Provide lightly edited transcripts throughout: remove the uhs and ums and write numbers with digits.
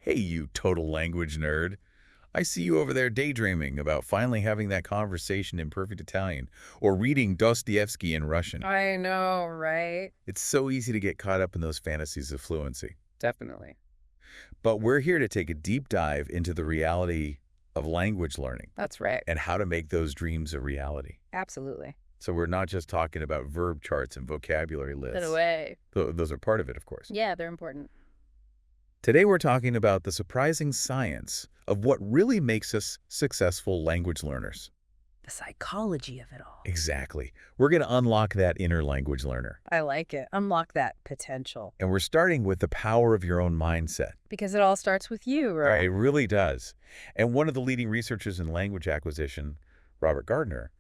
Hey, you total language nerd. I see you over there daydreaming about finally having that conversation in perfect Italian or reading Dostoevsky in Russian. I know, right? It's so easy to get caught up in those fantasies of fluency. Definitely. But we're here to take a deep dive into the reality of language learning That's right. and how to make those dreams a reality. Absolutely. So we're not just talking about verb charts and vocabulary Get lists. away. Those are part of it, of course. Yeah, they're important. Today we're talking about the surprising science of what really makes us successful language learners. The psychology of it all. Exactly. We're going to unlock that inner language learner. I like it. Unlock that potential. And we're starting with the power of your own mindset. Because it all starts with you, right? It really does. And one of the leading researchers in language acquisition, Robert Gardner,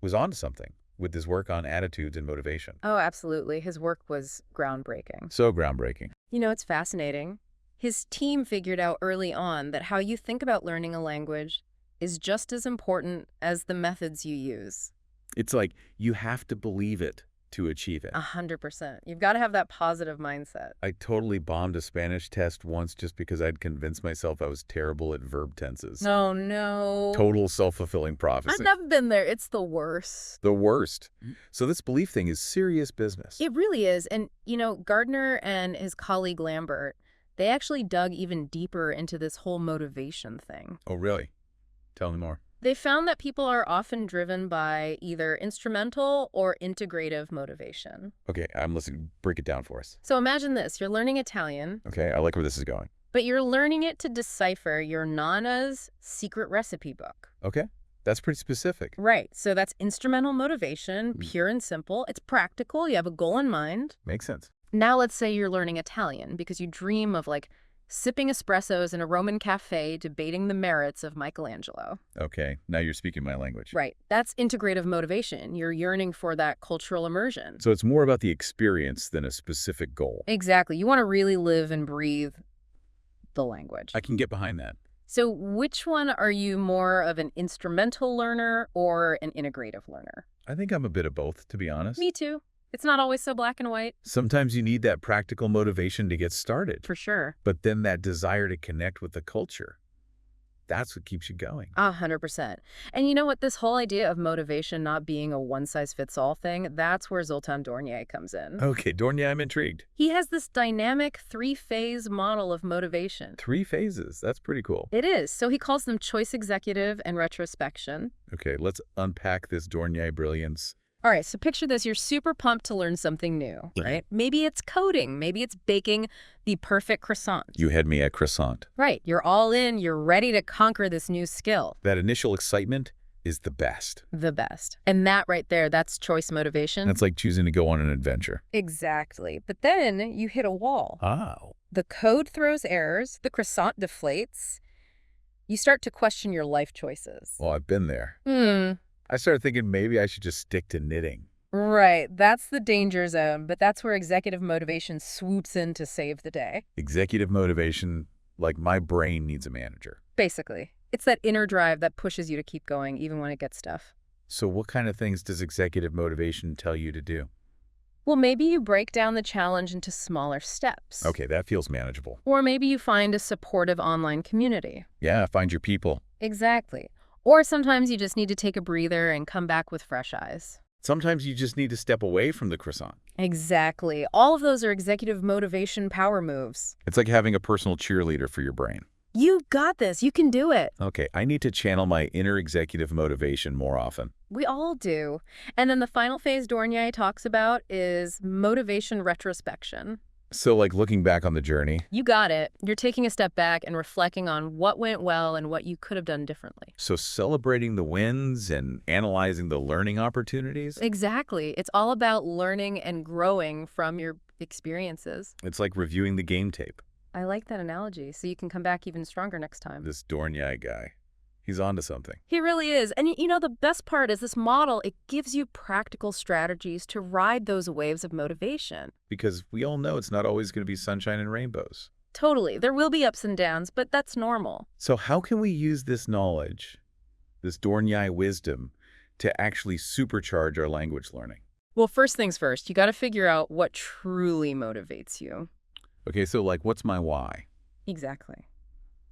was onto something with his work on attitudes and motivation. Oh, absolutely. His work was groundbreaking. So groundbreaking. You know, it's fascinating. His team figured out early on that how you think about learning a language is just as important as the methods you use. It's like you have to believe it to achieve it. 100%. You've got to have that positive mindset. I totally bombed a Spanish test once just because I'd convinced myself I was terrible at verb tenses. Oh, no. Total self-fulfilling prophecy. I've never been there. It's the worst. The worst. So this belief thing is serious business. It really is. And, you know, Gardner and his colleague Lambert, they actually dug even deeper into this whole motivation thing. Oh, really? Tell me more. They found that people are often driven by either instrumental or integrative motivation. Okay, I'm listening. Break it down for us. So imagine this. You're learning Italian, Okay, I like where this is going. but you're learning it to decipher your Nana's secret recipe book. Okay, that's pretty specific. Right. So that's instrumental motivation, pure and simple. It's practical. You have a goal in mind. Makes sense. Now let's say you're learning Italian because you dream of sipping espressos in a Roman cafe debating the merits of Michelangelo. Okay, now you're speaking my language. Right. That's integrative motivation. You're yearning for that cultural immersion. So it's more about the experience than a specific goal. Exactly. You want to really live and breathe the language. I can get behind that. So which one are you more of an instrumental learner or an integrative learner? I think I'm a bit of both, to be honest. Me too. It's not always so black and white. Sometimes you need that practical motivation to get started. For sure. But then that desire to connect with the culture, that's what keeps you going. 100%. And you know what? This whole idea of motivation not being a one-size-fits-all thing, that's where Zoltan Dornier comes in. Okay, Dornier, I'm intrigued. He has this dynamic three-phase model of motivation. 3 phases. That's pretty cool. It is. So he calls them choice executive and retrospection. Okay, let's unpack this Dornier brilliance. All right, so picture this. You're super pumped to learn something new, right? Maybe it's coding. Maybe it's baking the perfect croissant. You had me at croissant. Right. You're all in. You're ready to conquer this new skill. That initial excitement is the best. The best. And that right there, that's choice motivation. That's like choosing to go on an adventure. Exactly. But then you hit a wall. Oh. The code throws errors. The croissant deflates. You start to question your life choices. Well, I've been there. I started thinking maybe I should just stick to knitting. Right. That's the danger zone, but that's where executive motivation swoops in to save the day. Executive motivation, like my brain needs a manager. Basically. It's that inner drive that pushes you to keep going even when it gets tough. So what kind of things does executive motivation tell you to do? Well, maybe you break down the challenge into smaller steps. Okay, that feels manageable. Or maybe you find a supportive online community. Yeah, find your people. Exactly. Or sometimes you just need to take a breather and come back with fresh eyes. Sometimes you just need to step away from the croissant. Exactly. All of those are executive motivation power moves. It's like having a personal cheerleader for your brain. You got this. You can do it. Okay, I need to channel my inner executive motivation more often. We all do. And then the final phase Dornier talks about is motivation retrospection. So like looking back on the journey. You got it. You're taking a step back and reflecting on what went well and what you could have done differently. So celebrating the wins and analyzing the learning opportunities. Exactly. It's all about learning and growing from your experiences. It's like reviewing the game tape. I like that analogy, so you can come back even stronger next time. This Dornier guy, he's onto something. He really is. And you know, the best part is this model, it gives you practical strategies to ride those waves of motivation. Because we all know it's not always going to be sunshine and rainbows. Totally. There will be ups and downs, but that's normal. So how can we use this knowledge, this Dornier wisdom, to actually supercharge our language learning? Well, first things first, you got to figure out what truly motivates you. Okay, so like, what's my why? Exactly.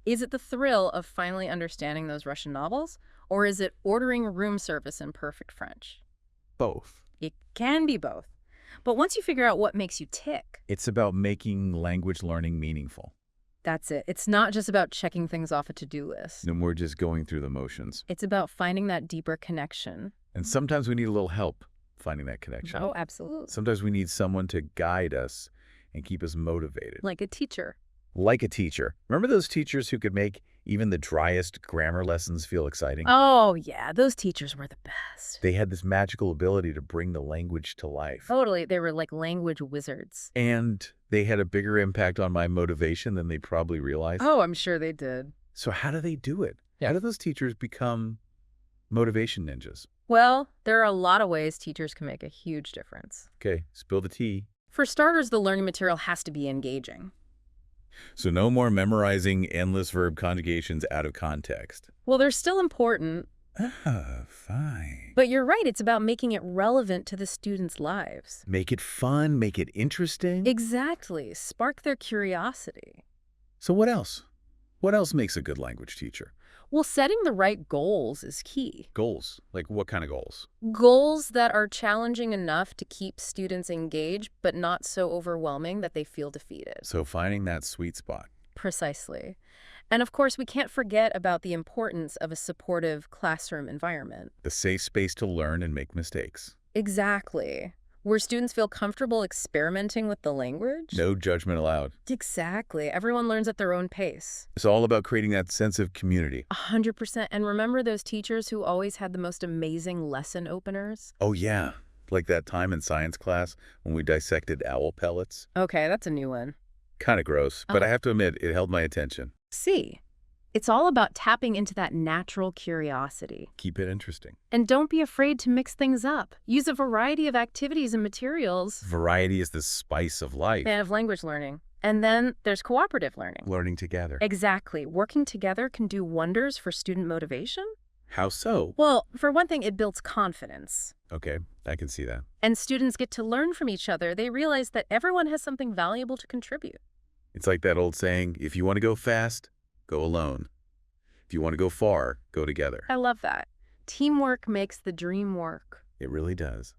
Is it the thrill of finally understanding those Russian novels, or is it ordering room service in perfect French? Both. It can be both. But once you figure out what makes you tick, It's about making language learning meaningful. that's it. It's not just about checking things off a to-do list. No more just going through the motions. It's about finding that deeper connection. And sometimes we need a little help finding that connection. Oh, absolutely. Sometimes we need someone to guide us and keep us motivated. Like a teacher. Like a teacher. Remember those teachers who could make even the driest grammar lessons feel exciting? Oh, yeah. Those teachers were the best. They had this magical ability to bring the language to life. Totally. They were like language wizards. And they had a bigger impact on my motivation than they probably realized. Oh, I'm sure they did. So how do they do it? How do those teachers become motivation ninjas? Well, there are a lot of ways teachers can make a huge difference. Okay, spill the tea. For starters, the learning material has to be engaging. So no more memorizing endless verb conjugations out of context. Well, they're still important, Fine. but you're right, it's about making it relevant to the students' lives. Make it fun, make it interesting. Exactly. Spark their curiosity. So what else? What else makes a good language teacher? Well, setting the right goals is key. Goals. Like what kind of goals? Goals that are challenging enough to keep students engaged, but not so overwhelming that they feel defeated. So finding that sweet spot. Precisely. And of course, we can't forget about the importance of a supportive classroom environment. The safe space to learn and make mistakes. Exactly. Where students feel comfortable experimenting with the language? No judgment allowed. Exactly. Everyone learns at their own pace. It's all about creating that sense of community. 100%. And remember those teachers who always had the most amazing lesson openers? Oh yeah, like that time in science class when we dissected owl pellets. Okay, that's a new one. Kind of gross, but I have to admit, it held my attention. See, it's all about tapping into that natural curiosity. Keep it interesting. And don't be afraid to mix things up. Use a variety of activities and materials. Variety is the spice of life. And of language learning. And then there's cooperative learning. Learning together. Exactly. Working together can do wonders for student motivation. How so? Well, for one thing, it builds confidence. Okay, I can see that. And students get to learn from each other. They realize that everyone has something valuable to contribute. It's like that old saying, if you want to go fast, go alone. If you want to go far, go together. I love that. Teamwork makes the dream work. It really does.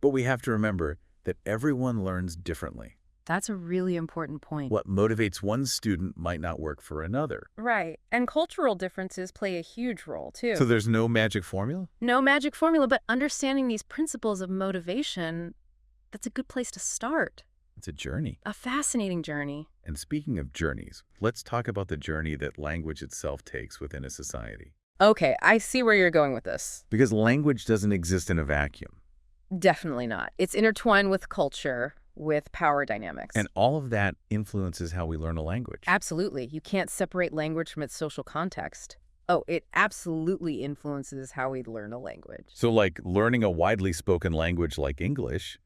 But we have to remember that everyone learns differently. That's a really important point. What motivates one student might not work for another. Right. And cultural differences play a huge role, too. So there's no magic formula? No magic formula, but understanding these principles of motivation, that's a good place to start. It's a journey. A fascinating journey. And speaking of journeys, let's talk about the journey that language itself takes within a society. Okay, I see where you're going with this. Because language doesn't exist in a vacuum. Definitely not. It's intertwined with culture, with power dynamics. And all of that influences how we learn a language. Absolutely. You can't separate language from its social context. Oh, it absolutely influences how we learn a language. So like learning a widely spoken language like English,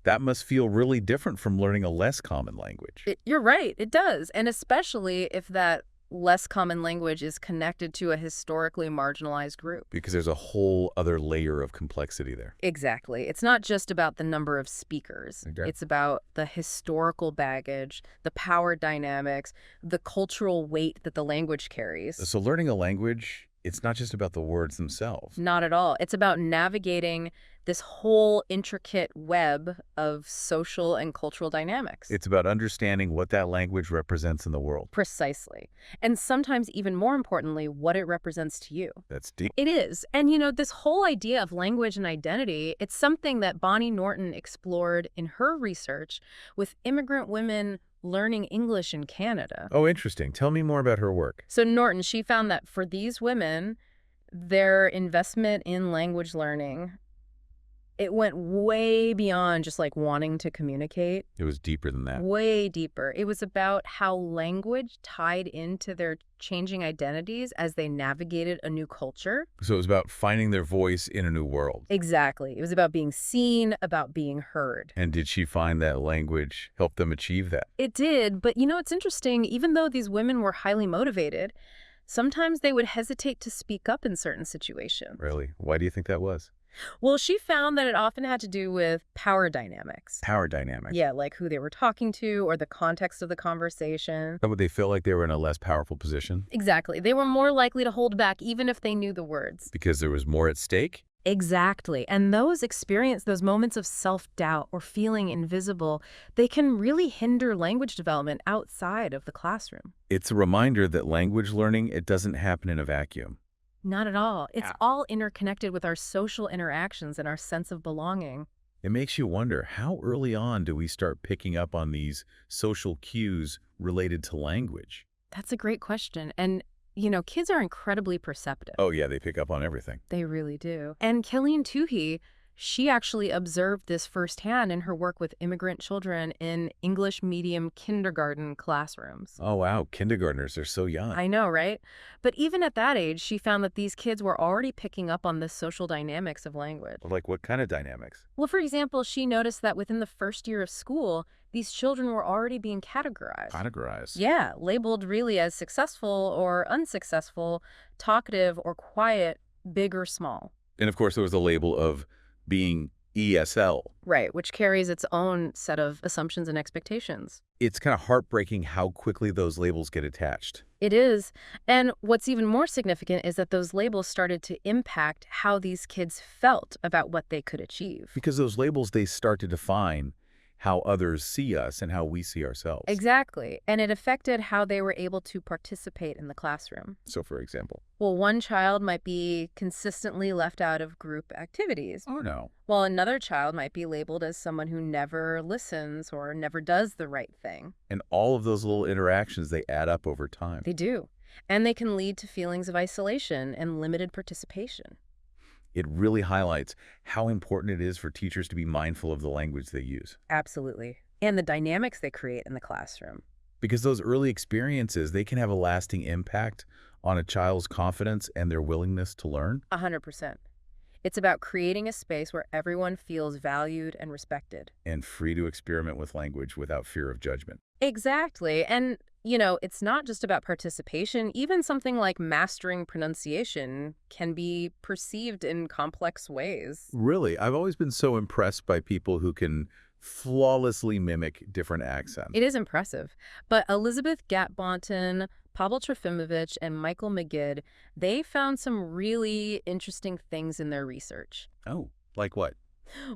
that must feel really different from learning a less common language. You're right, it does. And especially if that less common language is connected to a historically marginalized group. Because there's a whole other layer of complexity there. Exactly. It's not just about the number of speakers. Okay. It's about the historical baggage, the power dynamics, the cultural weight that the language carries. So learning a language, it's not just about the words themselves. Not at all. It's about navigating this whole intricate web of social and cultural dynamics. It's about understanding what that language represents in the world. Precisely. And sometimes even more importantly, what it represents to you. That's deep. It is. And you know, this whole idea of language and identity, it's something that Bonnie Norton explored in her research with immigrant women learning English in Canada. Oh, interesting. Tell me more about her work. So Norton, she found that for these women, their investment in language learning, it went way beyond just like wanting to communicate. It was deeper than that. Way deeper. It was about how language tied into their changing identities as they navigated a new culture. So it was about finding their voice in a new world. Exactly. It was about being seen, about being heard. And did she find that language helped them achieve that? It did. But you know, it's interesting. Even though these women were highly motivated, sometimes they would hesitate to speak up in certain situations. Really? Why do you think that was? Well, she found that it often had to do with power dynamics. Power dynamics. Yeah, like who they were talking to or the context of the conversation. Would they feel like they were in a less powerful position Exactly. They were more likely to hold back even if they knew the words. because there was more at stake? Exactly. And those moments of self-doubt or feeling invisible, they can really hinder language development outside of the classroom. It's a reminder that language learning, it doesn't happen in a vacuum. Not at all. It's Yeah. all interconnected with our social interactions and our sense of belonging. It makes you wonder, how early on do we start picking up on these social cues related to language? That's a great question. And, kids are incredibly perceptive. Oh, yeah, they pick up on everything. They really do. And Killian Tuohy, she actually observed this firsthand in her work with immigrant children in English medium kindergarten classrooms. Oh, wow, kindergartners are so young. I know, right? But even at that age, she found that these kids were already picking up on the social dynamics of language. Like what kind of dynamics? Well, for example, she noticed that within the first year of school, these children were already being categorized. Categorize. Yeah, labeled really as successful or unsuccessful, talkative or quiet, big or small. And of course, there was a label of being ESL. Right, which carries its own set of assumptions and expectations. It's kind of heartbreaking how quickly those labels get attached. It is. And what's even more significant is that those labels started to impact how these kids felt about what they could achieve. Because those labels, they start to define how others see us and how we see ourselves. Exactly. And it affected how they were able to participate in the classroom. So, for example. Well, one child might be consistently left out of group activities, Oh, no. while another child might be labeled as someone who never listens or never does the right thing. And all of those little interactions, they add up over time. They do. And they can lead to feelings of isolation and limited participation. It really highlights how important it is for teachers to be mindful of the language they use. Absolutely. And the dynamics they create in the classroom. Because those early experiences, they can have a lasting impact on a child's confidence and their willingness to learn. 100%. It's about creating a space where everyone feels valued and respected. And free to experiment with language without fear of judgment. Exactly. And, it's not just about participation. Even something like mastering pronunciation can be perceived in complex ways. Really, I've always been so impressed by people who can flawlessly mimic different accents. It is impressive. But Elizabeth Gatbonton, Pavel Trofimovich, and Michael McGid, they found some really interesting things in their research. Oh, like what?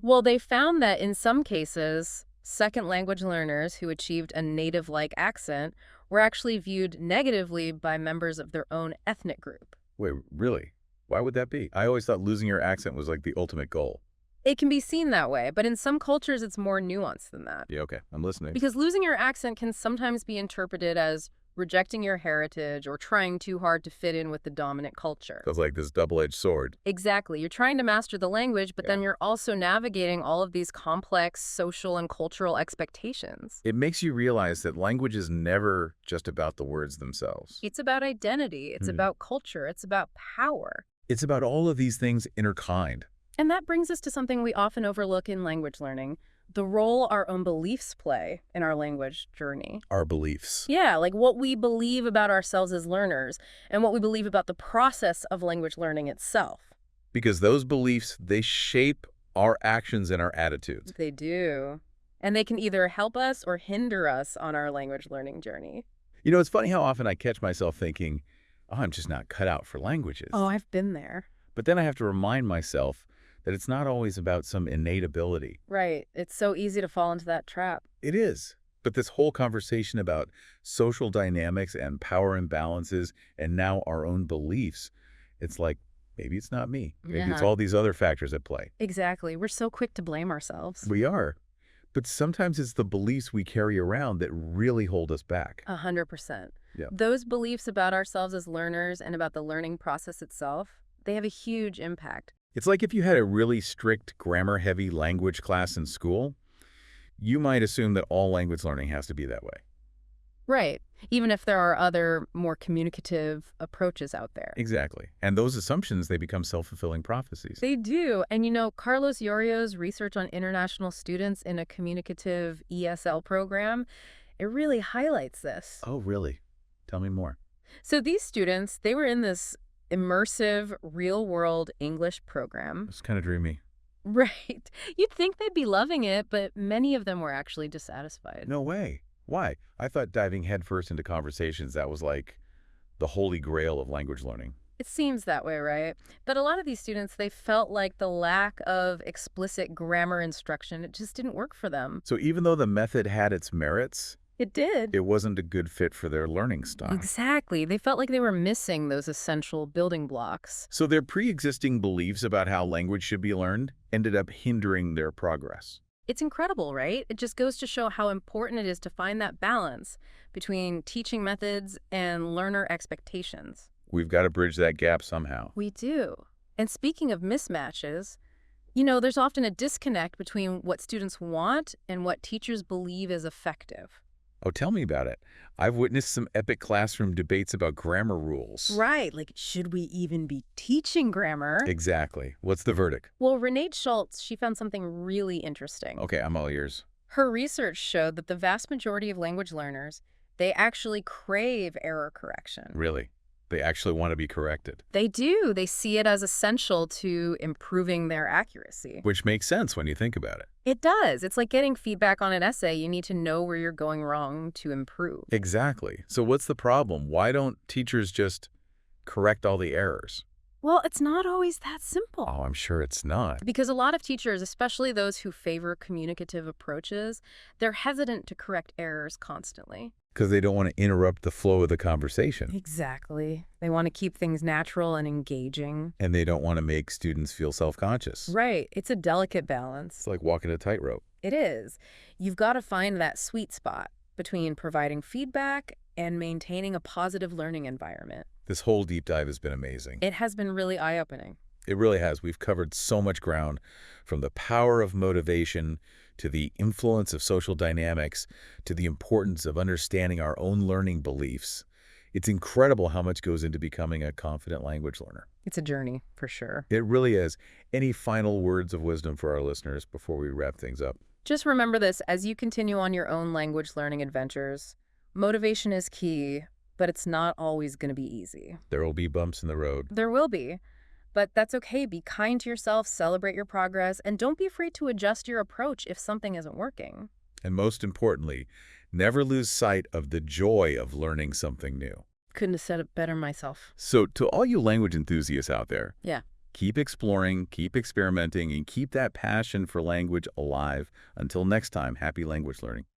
Well, they found that in some cases, second language learners who achieved a native-like accent were actually viewed negatively by members of their own ethnic group. Wait, really? Why would that be? I always thought losing your accent was like the ultimate goal. It can be seen that way, but in some cultures it's more nuanced than that. Yeah, okay, I'm listening. Because losing your accent can sometimes be interpreted as rejecting your heritage or trying too hard to fit in with the dominant culture. It's like this double-edged sword. Exactly. You're trying to master the language, but Yeah. then you're also navigating all of these complex social and cultural expectations. It makes you realize that language is never just about the words themselves. It's about identity. It's about culture. It's about power. It's about all of these things intertwined. And that brings us to something we often overlook in language learning, the role our own beliefs play in our language journey. Our beliefs. Yeah, like what we believe about ourselves as learners and what we believe about the process of language learning itself. Because those beliefs, they shape our actions and our attitudes. They do. And they can either help us or hinder us on our language learning journey. You know, it's funny how often I catch myself thinking, oh, I'm just not cut out for languages. Oh, I've been there. But then I have to remind myself that it's not always about some innate ability. Right. It's so easy to fall into that trap. It is. But this whole conversation about social dynamics and power imbalances and now our own beliefs, it's like, maybe it's not me. Maybe it's Yeah. all these other factors at play. Exactly. We're so quick to blame ourselves. We are. But sometimes it's the beliefs we carry around that really hold us back. 100%. Yeah. Those beliefs about ourselves as learners and about the learning process itself, they have a huge impact. It's like if you had a really strict grammar-heavy language class in school, you might assume that all language learning has to be that way. Right. Even if there are other more communicative approaches out there. Exactly. And those assumptions, they become self-fulfilling prophecies. They do. And Carlos Yorio's research on international students in a communicative ESL program, it really highlights this. Oh, really? Tell me more. So these students, they were in this immersive, real-world English program. It's kind of dreamy. Right. You'd think they'd be loving it, but many of them were actually dissatisfied. No way. Why? I thought diving headfirst into conversations, that was like the holy grail of language learning. It seems that way, right? But a lot of these students, they felt like the lack of explicit grammar instruction, it just didn't work for them. So even though the method had its merits, It did. it wasn't a good fit for their learning style. Exactly. They felt like they were missing those essential building blocks. So their pre-existing beliefs about how language should be learned ended up hindering their progress. It's incredible, right? It just goes to show how important it is to find that balance between teaching methods and learner expectations. We've got to bridge that gap somehow. We do. And speaking of mismatches, there's often a disconnect between what students want and what teachers believe is effective. Oh, tell me about it. I've witnessed some epic classroom debates about grammar rules. Right, like should we even be teaching grammar? Exactly. What's the verdict? Well, Renee Schultz, she found something really interesting. Okay, I'm all ears. Her research showed that the vast majority of language learners, they actually crave error correction. Really? They actually want to be corrected. They do. They see it as essential to improving their accuracy. Which makes sense when you think about it. It does. It's like getting feedback on an essay. You need to know where you're going wrong to improve. Exactly. So what's the problem? Why don't teachers just correct all the errors? Well, it's not always that simple. Oh, I'm sure it's not. Because a lot of teachers, especially those who favor communicative approaches, they're hesitant to correct errors constantly. Because they don't want to interrupt the flow of the conversation. Exactly. They want to keep things natural and engaging. And they don't want to make students feel self-conscious. Right. It's a delicate balance. It's like walking a tightrope. It is. You've got to find that sweet spot between providing feedback and maintaining a positive learning environment. This whole deep dive has been amazing. It has been really eye-opening. It really has. We've covered so much ground, from the power of motivation to the influence of social dynamics to the importance of understanding our own learning beliefs. It's incredible how much goes into becoming a confident language learner. It's a journey, for sure. It really is. Any final words of wisdom for our listeners before we wrap things up? Just remember this as you continue on your own language learning adventures. Motivation is key, but it's not always going to be easy. There will be bumps in the road. There will be. But that's okay. Be kind to yourself, celebrate your progress, and don't be afraid to adjust your approach if something isn't working. And most importantly, never lose sight of the joy of learning something new. Couldn't have said it better myself. So to all you language enthusiasts out there, Yeah. keep exploring, keep experimenting, and keep that passion for language alive. Until next time, happy language learning.